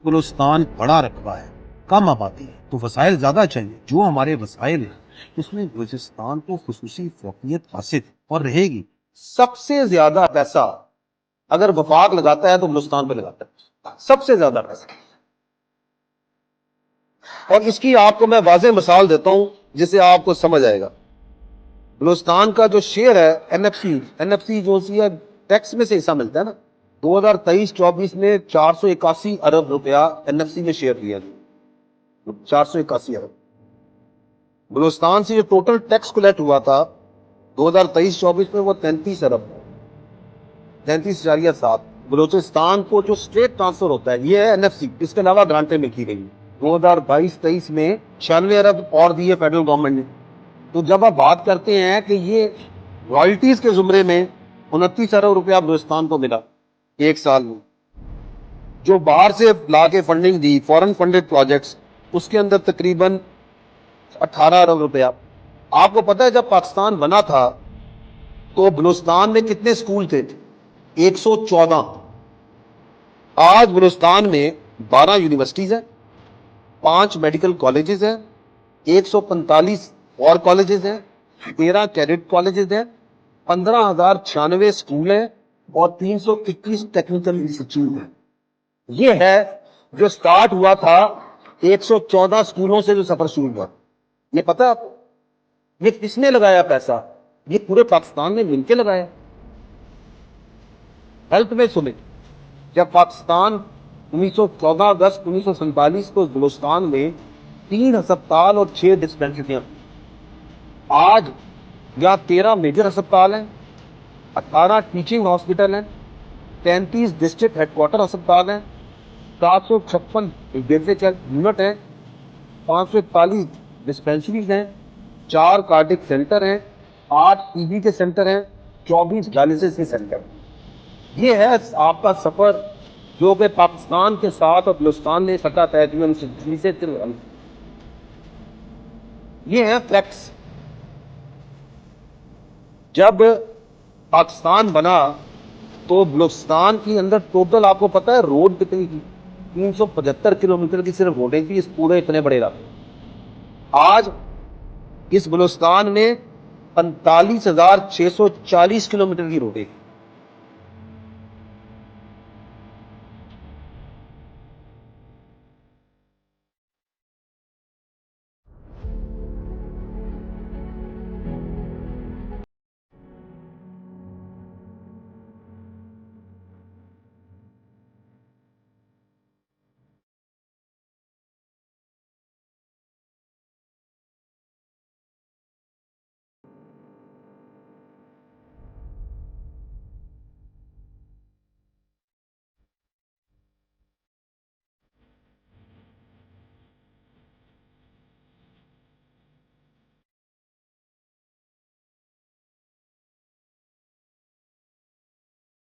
बलूचिस्तान बड़ा रकबा है, कम आबादी है, तो वसाइल ज्यादा चाहिए। जो हमारे वसाइल हैं उसमें बलूचिस्तान को खुसूसी फौकियत हासिल है और रहेगी। सबसे ज्यादा पैसा अगर वफाक लगाता है तो बलूचिस्तान पे लगाता है, सबसे ज्यादा पैसा। और इसकी आपको मैं वाज़ेह मिसाल देता हूं जिससे आपको समझ आएगा। बलूचिस्तान का जो शेयर है एनएफसी जो है टैक्स में से हिस्सा मिलता है ना, 2023-24 में 481 अरब रुपया एनएफसी में शेयर दिया, 481 अरब। बलूचिस्तान से जो टोटल टैक्स कलेक्ट हुआ था 2023-24 में वो 33 अरब, 33.7। बलूचिस्तान को जो स्टेट ट्रांसफर होता है ये है एनएफसी, इसके अलावा ग्रांटें मिलती गई 2022-23 में 96 अरब और दिए फेडरल गवर्नमेंट ने। तो जब आप बात करते हैं कि ये रॉयल्टीज के जुमरे में 29 अरब रुपया बलूचिस्तान को मिला एक साल में, जो बाहर से लाके फंडिंग दी फॉरेन फंडेड प्रोजेक्ट्स, उसके अंदर तकरीबन 18 अरब रुपया। आपको पता है जब पाकिस्तान बना था तो बलूचिस्तान में कितने स्कूल थे? 114। आज बलूचिस्तान में 12 यूनिवर्सिटीज हैं, 5 मेडिकल कॉलेजेस हैं, 145 और कॉलेजेस हैं, 13 कैडेट कॉलेजेस हैं, 15,096 स्कूल हैं और 321 टेक्निकल इंस्टीट्यूट हैं। ये है जो स्टार्ट हुआ था 114 स्कूलों से जो सफर शुरू हुआ। ये पता है आपको? ये किसने लगाया पैसा? ये पूरे पाकिस्तान ने मिलकर लगाया। हेल्थ में सुने, जब पाकिस्तान 1914 अगस्त 1947 को बलूचिस्तान में 3 अस्पताल और 6 डिस्पेंसरियां, आज यहाँ 13 मेजर अस्पताल हैं, 18 टीचिंग हॉस्पिटल हैं, 33 डिस्ट्रिक्ट हेडक्वार्टर अस्पताल हैं, 756 बेसिक यूनिट हैं, 541 डिस्पेंसरीज हैं, 4 कार्डिक सेंटर हैं, 8 टीबी के सेंटर हैं, 24 डायलिसिस के सेंटर। ये है आपका सफर जो कि पाकिस्तान के साथ और बलूचिस्तान ने सटा तय किया। ये है फैक्ट्स। जब पाकिस्तान बना तो बलूचिस्तान के अंदर टोटल आपको पता है रोड कितनी थी? 375 किलोमीटर की सिर्फ रोडें थी इस पूरे इतने बड़े इलाके। आज इस बलूचिस्तान में 45,640 किलोमीटर की रोडें।